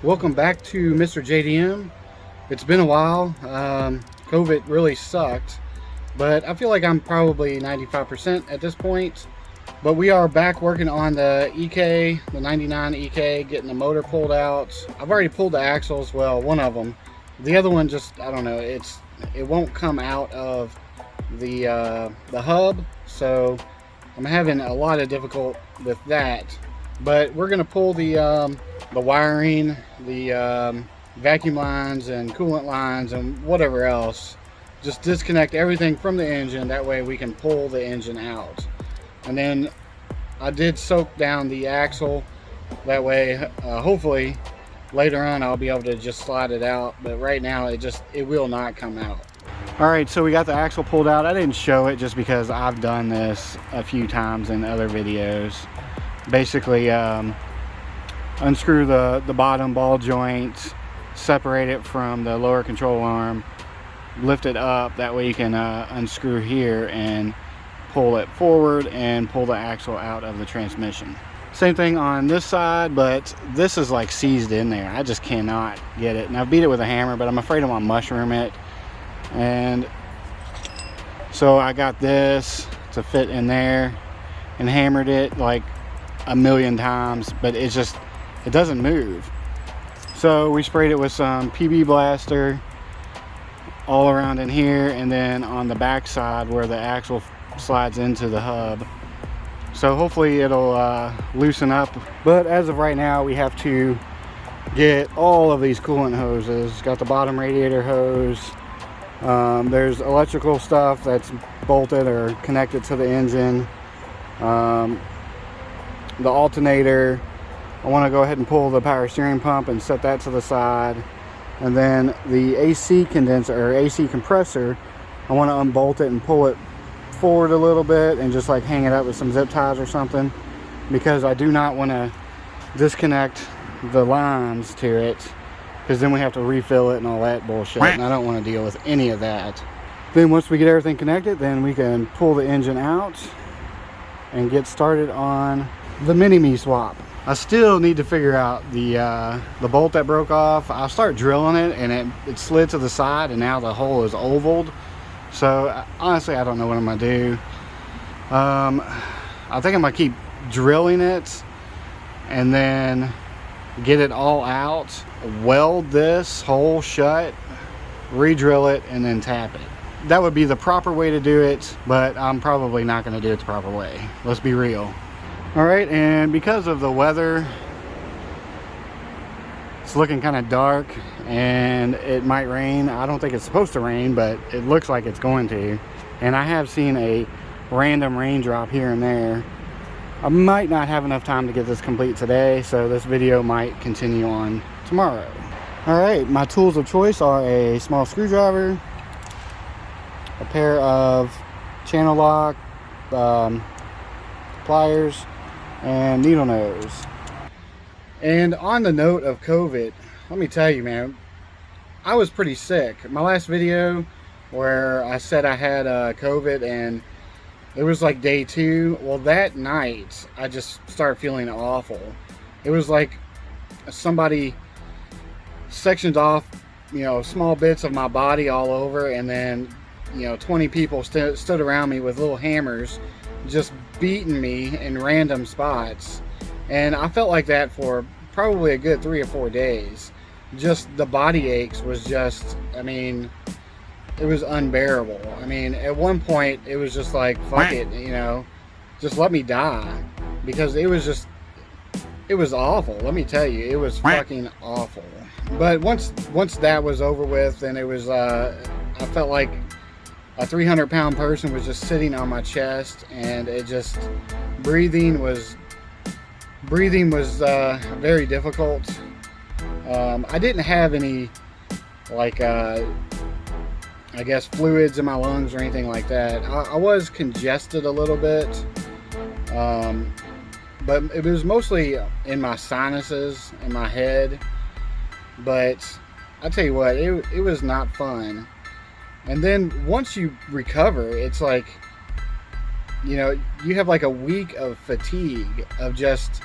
Welcome back to MrJayDM. It's been a while. COVID really sucked, but I feel like I'm probably 95% at this point. But we are back working on the EK, the 99 EK, getting the motor pulled out. I've already pulled the axles, well, one of them. The other one just, I don't know, it won't come out of the hub, so I'm having a lot of difficulty with that. But we're gonna pull the wiring, the vacuum lines and coolant lines and whatever else. Just disconnect everything from the engine, that way we can pull the engine out. And then I did soak down the axle, that way hopefully later on I'll be able to just slide it out, but right now it will not come out. Alright, so we got the axle pulled out. I didn't show it just because I've done this a few times in other videos. Basically unscrew the bottom ball joint, separate it from the lower control arm, lift it up, that way you can unscrew here and pull it forward and pull the axle out of the transmission. Same thing on this side, but this is like seized in there. I just cannot get it, and I've beat it with a hammer, but I'm afraid I'm gonna mushroom it. And so I got this to fit in there and hammered it like a million times, but it doesn't move. So we sprayed it with some PB Blaster all around in here, and then on the back side where the axle slides into the hub. So hopefully it'll loosen up. But as of right now, we have to get all of these coolant hoses. Got the bottom radiator hose. There's electrical stuff that's bolted or connected to the engine. The alternator, I want to go ahead and pull the power steering pump and set that to the side. And then the AC condenser or AC compressor, I want to unbolt it and pull it forward a little bit and just like hang it up with some zip ties or something, because I do not want to disconnect the lines to it, because then we have to refill it and all that bullshit, and I don't want to deal with any of that. Then once we get everything connected, then we can pull the engine out and get started on the mini-me swap. I still need to figure out the bolt that broke off. I'll start drilling it, and it slid to the side, and now the hole is ovaled. So honestly, I don't know what I'm gonna do. I think I'm gonna keep drilling it and then get it all out, weld this hole shut, re-drill it, and then tap it. That would be the proper way to do it, but I'm probably not gonna do it the proper way. Let's be real. All right, and because of the weather, it's looking kind of dark and it might rain. I don't think it's supposed to rain, but it looks like it's going to. And I have seen a random raindrop here and there. I might not have enough time to get this complete today, so this video might continue on tomorrow. All right, my tools of choice are a small screwdriver, a pair of channel lock pliers, and needle nose. And on the note of COVID, let me tell you, man, I was pretty sick. My last video where I said I had COVID and it was like day 2. Well, that night I just started feeling awful. It was like somebody sectioned off, you know, small bits of my body all over, and then, you know, 20 people stood around me with little hammers just beating me in random spots. And I felt like that for probably a good 3 or 4 days. Just the body aches was just, I mean, it was unbearable. I mean, at one point it was just like, fuck it, you know, just let me die, because it was awful. Let me tell you, it was fucking awful. But once that was over with, then it was I felt like a 300-pound person was just sitting on my chest, and it just breathing was very difficult. I didn't have any like I guess fluids in my lungs or anything like that. I was congested a little bit, but it was mostly in my sinuses, in my head. But I tell you what, it was not fun. And then once you recover, it's like, you know, you have like a week of fatigue, of just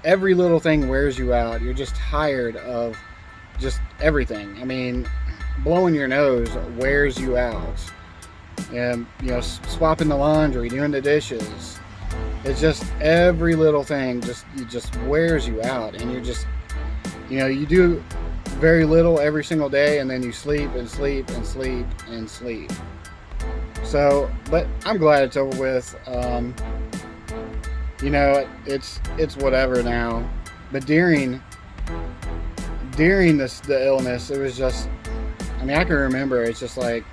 every little thing wears you out. You're just tired of just everything. I mean, blowing your nose wears you out. And, you know, swapping the laundry, doing the dishes. It's just every little thing just wears you out. And you're just, you know, you do very little every single day, and then you sleep and sleep and sleep and sleep. So, but I'm glad it's over with. You know, it's whatever now. But during the illness, it was just, I mean, I can remember it's just like,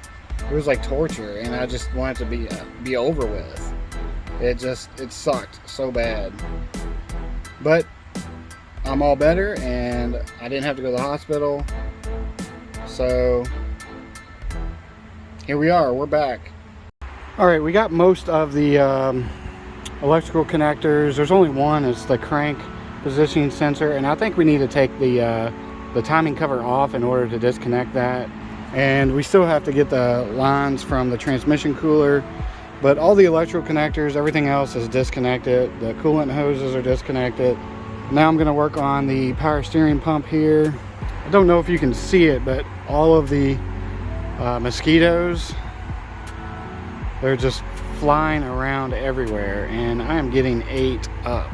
it was like torture, and I just wanted to be over with. It sucked so bad. But I'm all better, and I didn't have to go to the hospital. So here we are, we're back. All right, we got most of the electrical connectors. There's only one, it's the crank positioning sensor, and I think we need to take the timing cover off in order to disconnect that. And we still have to get the lines from the transmission cooler, but all the electrical connectors, everything else is disconnected. The coolant hoses are disconnected. Now I'm going to work on the power steering pump here. I don't know if you can see it, but all of the mosquitoes, they're just flying around everywhere, and I am getting ate up,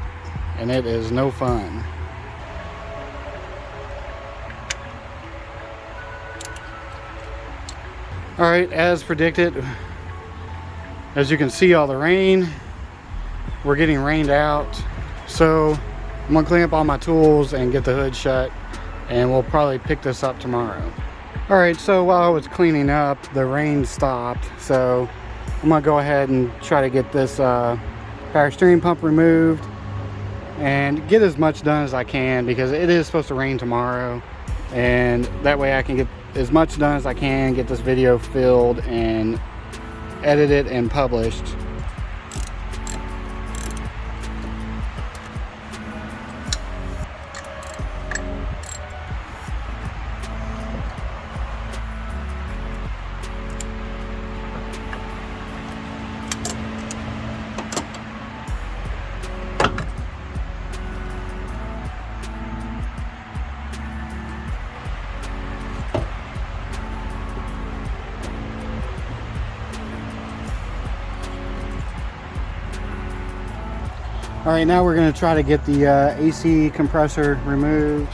and it is no fun. All right, as predicted, as you can see, all the rain, we're getting rained out. So I'm gonna clean up all my tools and get the hood shut, and we'll probably pick this up tomorrow. All right, so while I was cleaning up, the rain stopped. So I'm gonna go ahead and try to get this power steering pump removed and get as much done as I can, because it is supposed to rain tomorrow, and that way I can get as much done as I can, get this video filled and edited and published. All right, now we're going to try to get the AC compressor removed.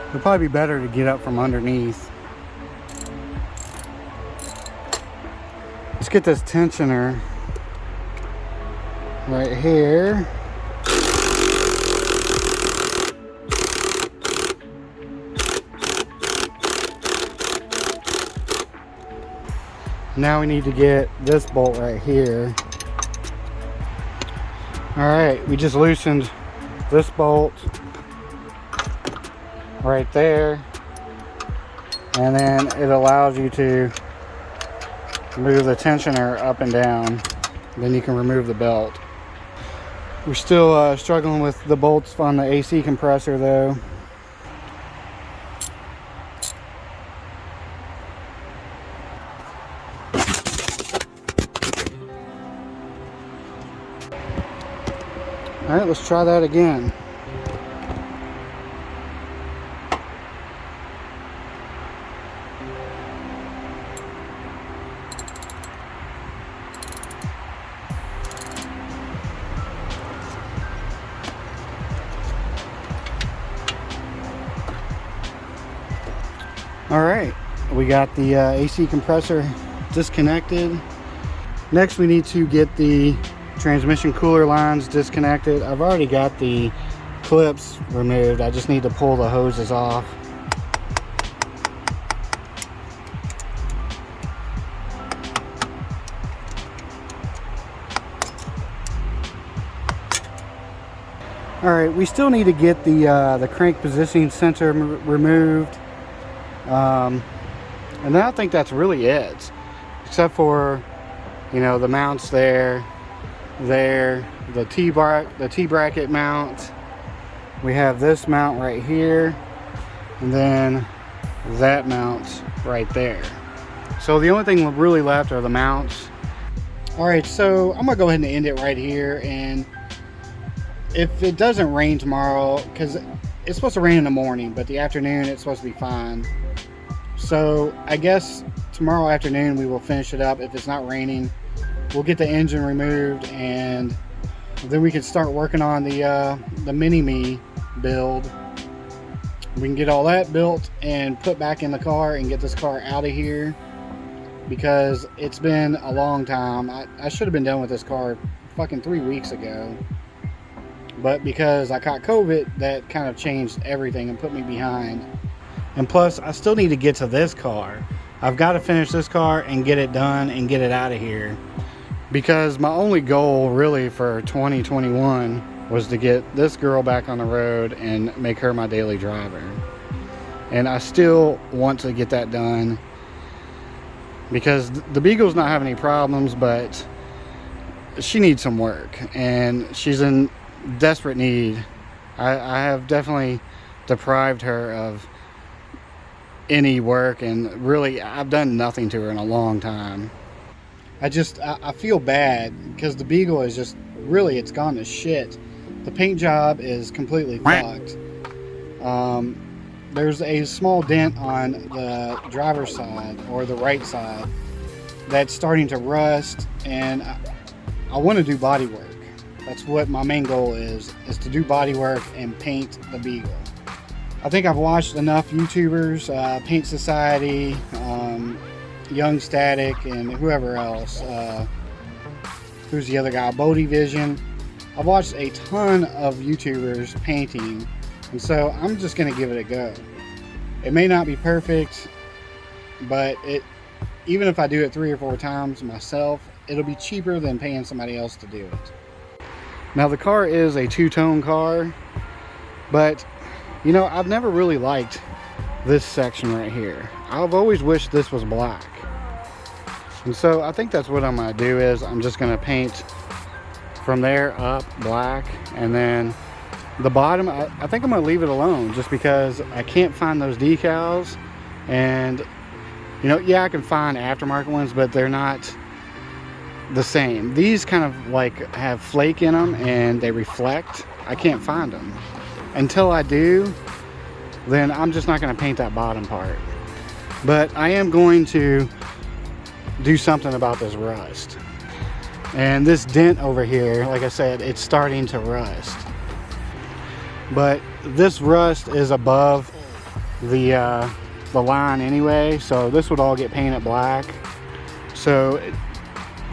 It'll probably be better to get up from underneath. Let's get this tensioner right here. Now we need to get this bolt right here. All right, we just loosened this bolt right there, and then it allows you to move the tensioner up and down. Then you can remove the belt. We're still struggling with the bolts on the AC compressor though. All right, let's try that again. All right, we got the AC compressor disconnected. Next, we need to get the transmission cooler lines disconnected. I've already got the clips removed. I just need to pull the hoses off. All right, we still need to get the crank positioning sensor removed. And I think that's really it, except for, you know, the mounts there, the T-bracket mount. We have this mount right here, and then that mount right there. So the only thing really left are the mounts. All right, so I'm gonna go ahead and end it right here. And if it doesn't rain tomorrow, because it's supposed to rain in the morning, but the afternoon it's supposed to be fine. So I guess tomorrow afternoon we will finish it up. If it's not raining, we'll get the engine removed, and then we can start working on the mini-me build. We can get all that built and put back in the car and get this car out of here, because it's been a long time. I should have been done with this car fucking 3 weeks ago, but because I caught COVID, that kind of changed everything and put me behind. And plus, I still need to get to this car. I've got to finish this car and get it done and get it out of here, because my only goal really for 2021 was to get this girl back on the road and make her my daily driver. And I still want to get that done, because the Beagle's not having any problems, but she needs some work and she's in desperate need. I have definitely deprived her of any work, and really I've done nothing to her in a long time. I feel bad because the Beagle is just really, it's gone to shit. The paint job is completely fucked. There's a small dent on the driver's side, or the right side, that's starting to rust, and I want to do body work. That's what my main goal is to do body work and paint the Beagle. I think I've watched enough YouTubers, Paint Society, Young Static, and whoever else. Who's the other guy? Bodie Vision. I've watched a ton of YouTubers painting, and so I'm just going to give it a go. It may not be perfect, but even if I do it 3 or 4 times myself, it'll be cheaper than paying somebody else to do it. Now, the car is a two-tone car, but you know, I've never really liked this section right here. I've always wished this was black. And so I think that's what I'm going to do, is I'm just going to paint from there up black, and then the bottom, I think I'm going to leave it alone, just because I can't find those decals. And you know, yeah, I can find aftermarket ones, but they're not the same. These kind of like have flake in them and they reflect. I can't find them. Until I do, then I'm just not going to paint that bottom part. But I am going to do something about this rust. And this dent over here, like I said, it's starting to rust. But this rust is above the line anyway, so this would all get painted black. So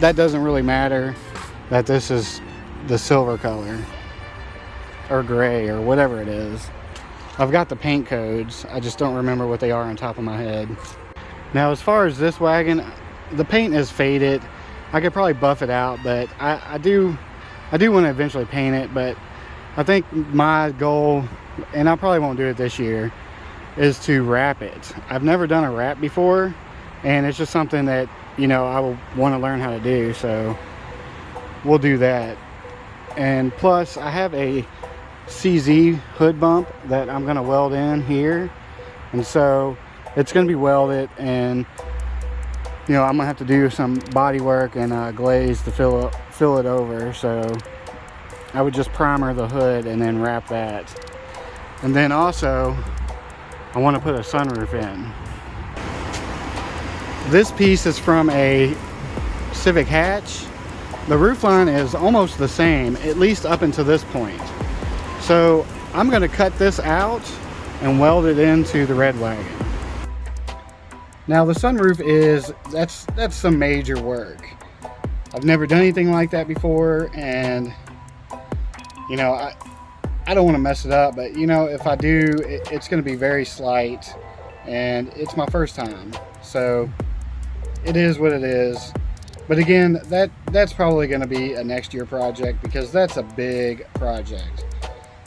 that doesn't really matter that this is the silver color or gray or whatever it is. I've got the paint codes, I just don't remember what they are on top of my head. Now, as far as this wagon, the paint is faded. I could probably buff it out, but I do want to eventually paint it. But I think my goal, and I probably won't do it this year, is to wrap it. I've never done a wrap before, and it's just something that, you know, I will want to learn how to do, so we'll do that. And plus, I have a CZ hood bump that I'm going to weld in here, and so it's going to be welded, and you know, I'm gonna have to do some body work and glaze to fill it over. So I would just primer the hood and then wrap that. And then also I want to put a sunroof in. This piece is from a Civic hatch. The roofline is almost the same, at least up until this point. So I'm going to cut this out and weld it into the red wagon. Now the sunroof is, that's some major work. I've never done anything like that before, and you know, I don't want to mess it up, but you know, if I do, it's going to be very slight, and it's my first time, so it is what it is. But again, that's probably going to be a next year project, because that's a big project.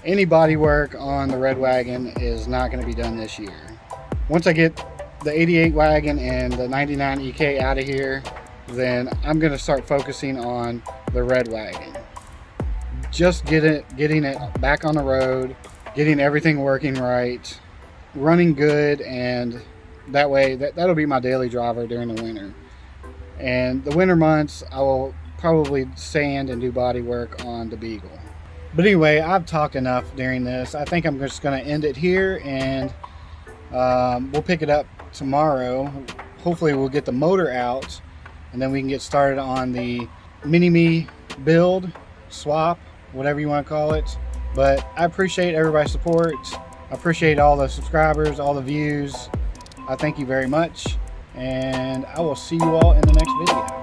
Any body work on the red wagon is not going to be done this year. Once I get the 88 wagon and the 99 EK out of here, then I'm going to start focusing on the red wagon. Just getting it back on the road, getting everything working right, running good, and That way, that'll be my daily driver during the winter. And the winter months, I will probably sand and do body work on the Beagle. But anyway, I've talked enough during this. I think I'm just going to end it here, and we'll pick it up tomorrow. Hopefully we'll get the motor out, and then we can get started on the mini-me build, swap, whatever you want to call it. But I appreciate everybody's support. I appreciate all the subscribers, all the views. I thank you very much, and I will see you all in the next video.